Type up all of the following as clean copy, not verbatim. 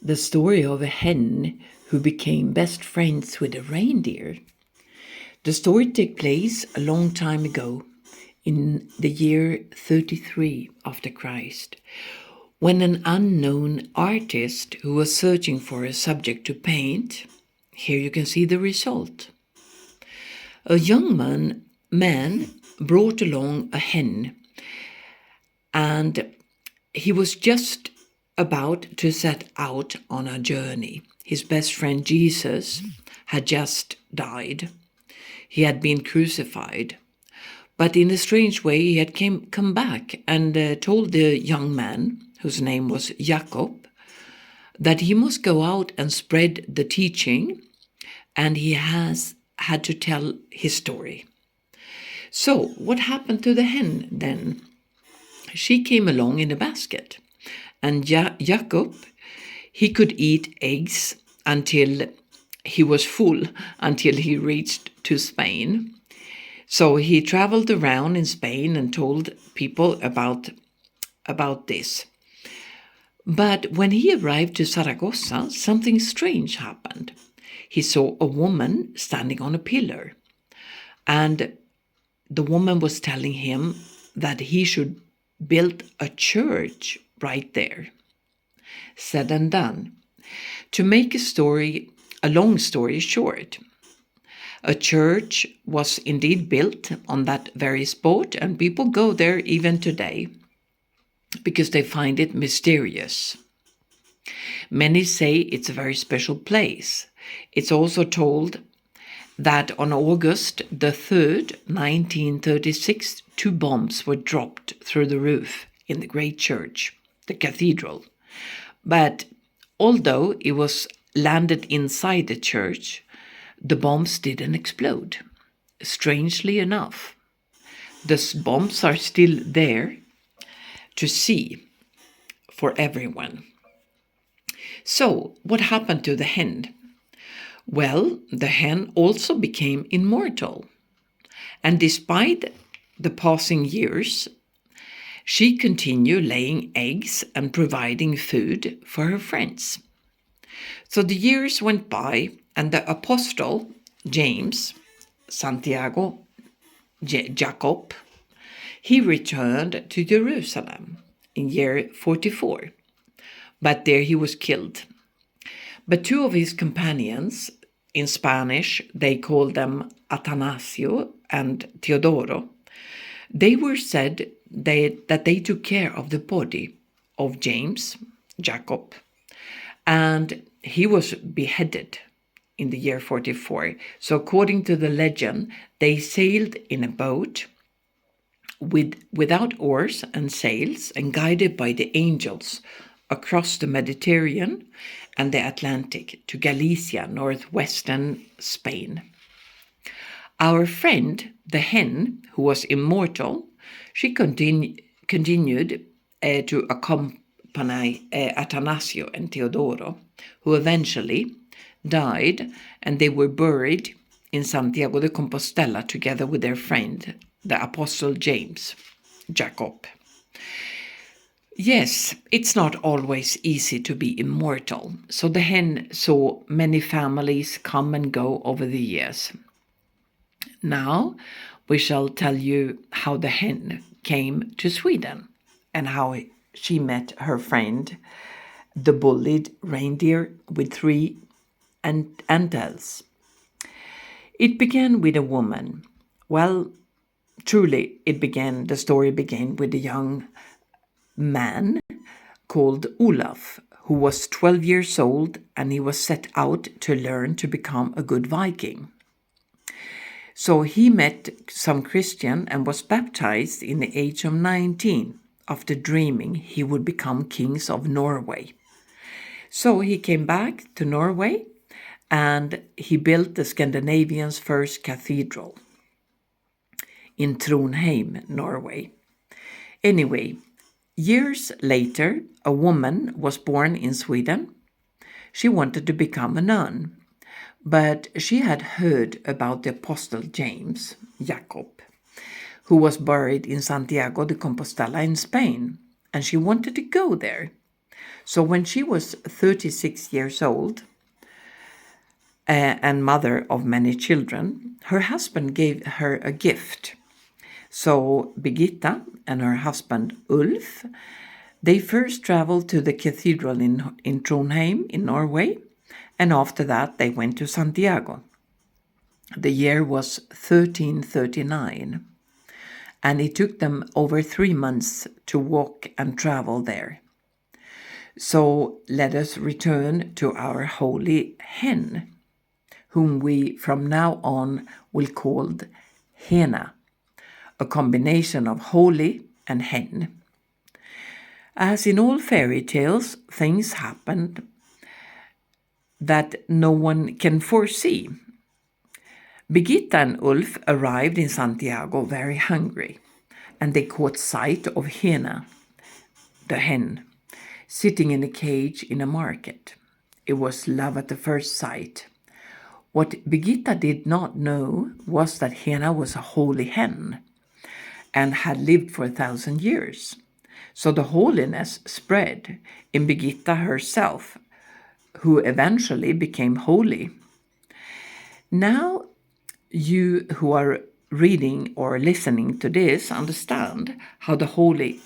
The story of a hen who became best friends with a reindeer. The story takes place a long time ago, in the year 33 after Christ, when an unknown artist who was searching for a subject to paint, here you can see the result. A young man brought along a hen, and he was just about to set out on a journey. His best friend Jesus had just died. He had been crucified. But in a strange way, he had come back and told the young man, whose name was Jacob, that he must go out and spread the teaching, and he had to tell his story. So, what happened to the hen then? She came along in a basket, and Jacob, he could eat eggs until he was full, until he reached to Spain. So he traveled around in Spain and told people about this. But when he arrived to Zaragoza, something strange happened. He saw a woman standing on a pillar, and the woman was telling him that he should build a church right there. Said and done. To make a long story short, a church was indeed built on that very spot, and people go there even today because they find it mysterious. Many say it's a very special place. It's also told that on August the 3rd, 1936, 2 bombs were dropped through the roof in the great church, the cathedral. But although it was landed inside the church, the bombs didn't explode. Strangely enough, the bombs are still there to see for everyone. So, what happened to the hen? Well, the hen also became immortal. And despite the passing years, she continued laying eggs and providing food for her friends. So the years went by, and the apostle James, Santiago, Jacob, he returned to Jerusalem in year 44, but there he was killed. But 2 of his companions, in Spanish they called them Atanasio and Teodoro, they were said that they took care of the body of James, Jacob, and he was beheaded in the year 44. So according to the legend, they sailed in a boat without oars and sails and guided by the angels across the Mediterranean and the Atlantic to Galicia, northwestern Spain. Our friend, the hen, who was immortal, she continued to accompany Atanasio and Teodoro, who eventually died, and they were buried in Santiago de Compostela together with their friend, the Apostle James, Jacob. Yes, it's not always easy to be immortal, so the hen saw many families come and go over the years. Now we shall tell you how the hen came to Sweden and how she met her friend, the bullied reindeer with 3 antlers. It began with a woman. Well, truly, the story began with a young man called Olaf, who was 12 years old, and he was set out to learn to become a good Viking. So he met some Christian and was baptized in the age of 19 after dreaming he would become kings of Norway. So he came back to Norway and he built the Scandinavian's first cathedral in Trondheim, Norway. Anyway, years later, a woman was born in Sweden. She wanted to become a nun, but she had heard about the Apostle James, Jacob, who was buried in Santiago de Compostela in Spain, and she wanted to go there. So when she was 36 years old and mother of many children, her husband gave her a gift. So Birgitta and her husband Ulf, they first traveled to the cathedral in Trondheim in Norway, and after that they went to Santiago. The year was 1339, and it took them over 3 months to walk and travel there. So let us return to our holy hen, whom we from now on will call Hena, a combination of holy and hen. As in all fairy tales, things happened that no one can foresee. Birgitta and Ulf arrived in Santiago very hungry, and they caught sight of Hena, the hen, sitting in a cage in a market. It was love at the first sight. What Birgitta did not know was that Hena was a holy hen and had lived for 1,000 years. So the holiness spread in Birgitta herself, who eventually became holy. Now you who are reading or listening to this understand how the holy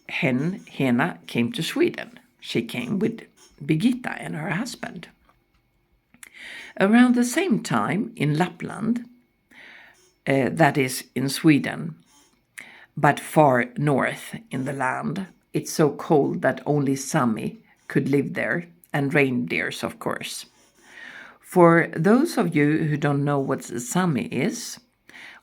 hen Hena came to Sweden. She came with Birgitta and her husband. Around the same time in Lapland, that is in Sweden, but far north in the land, it's so cold that only Sami could live there, and reindeers, of course. For those of you who don't know what Sami is,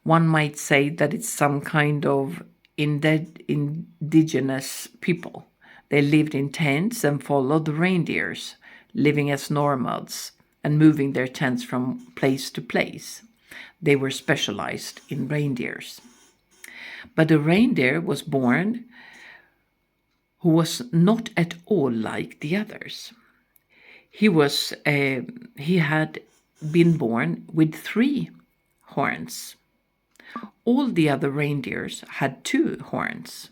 one might say that it's some kind of indigenous people. They lived in tents and followed the reindeers, living as nomads and moving their tents from place to place. They were specialized in reindeers. But a reindeer was born who was not at all like the others. He had been born with 3 horns. All the other reindeers had 2 horns.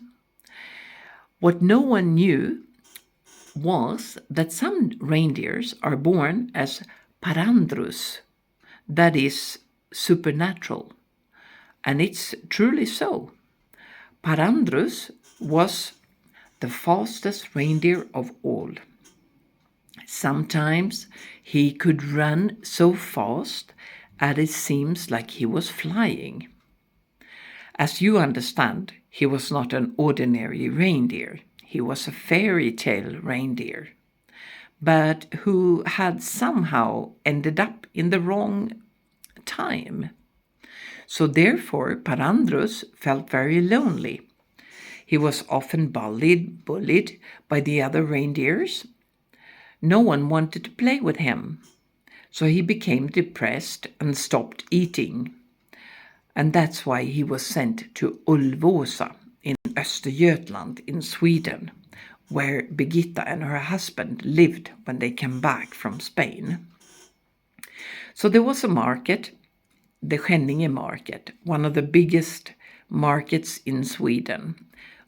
What no one knew was that some reindeers are born as parandrus, that is supernatural. And it's truly so. Parandrus was the fastest reindeer of all. Sometimes he could run so fast that it seems like he was flying. As you understand, he was not an ordinary reindeer. He was a fairy tale reindeer, but who had somehow ended up in the wrong time. So therefore, Parandrus felt very lonely. He was often bullied by the other reindeers. No one wanted to play with him. So he became depressed and stopped eating. And that's why he was sent to Ulvåsa in Östergötland in Sweden, where Birgitta and her husband lived when they came back from Spain. So there was a market, the Skänninge market, one of the biggest markets in Sweden,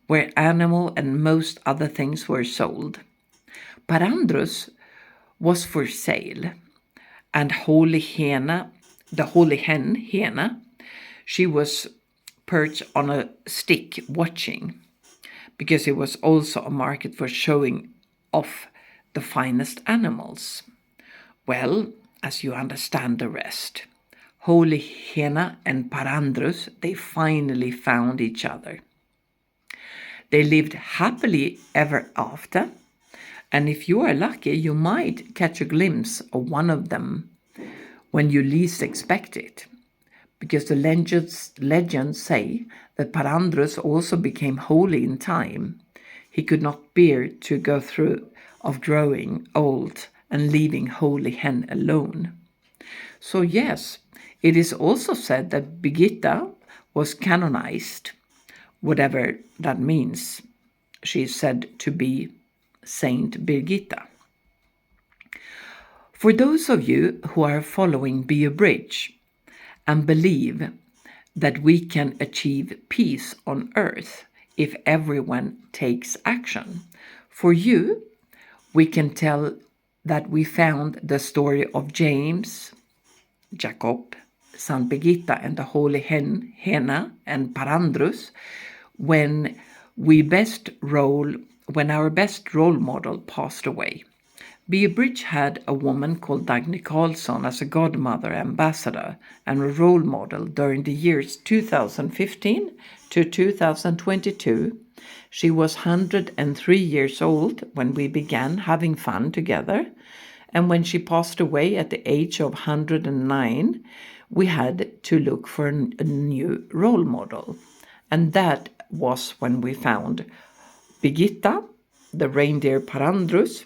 where animal and most other things were sold. Parandrus was for sale, and holy Hena, the holy hen Hena, she was perched on a stick watching, because it was also a market for showing off the finest animals. Well, as you understand the rest, holy Hena and Parandrus, they finally found each other. They lived happily ever after, and if you are lucky, you might catch a glimpse of one of them when you least expect it, because the legends say that Parandrus also became holy in time. He could not bear to go through of growing old and leaving holy hen alone. So yes, it is also said that Birgitta was canonized, whatever that means. She is said to be Saint Birgitta. For those of you who are following Be a Bridge and believe that we can achieve peace on earth if everyone takes action, for you, we can tell that we found the story of James, Jacob, Saint Birgitta, and the holy hen, Hena, and Parandrus when our best role model passed away. Bridge had a woman called Dagny Carlson as a godmother, ambassador, and a role model during the years 2015 to 2022. She was 103 years old when we began having fun together, and when she passed away at the age of 109, we had to look for a new role model. And that was when we found Birgitta, the reindeer Parandrus,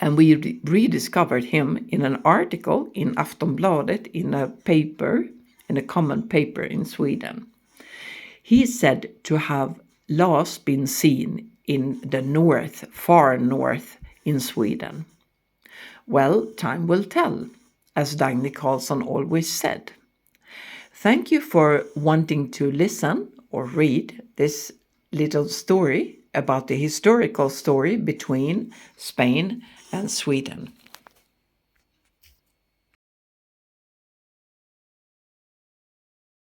and we rediscovered him in an article in Aftonbladet in a common paper in Sweden. He is said to have last been seen in the north, far north in Sweden. Well, time will tell, as Dagny Carlson always said. Thank you for wanting to listen or read this little story about the historical story between Spain and Sweden.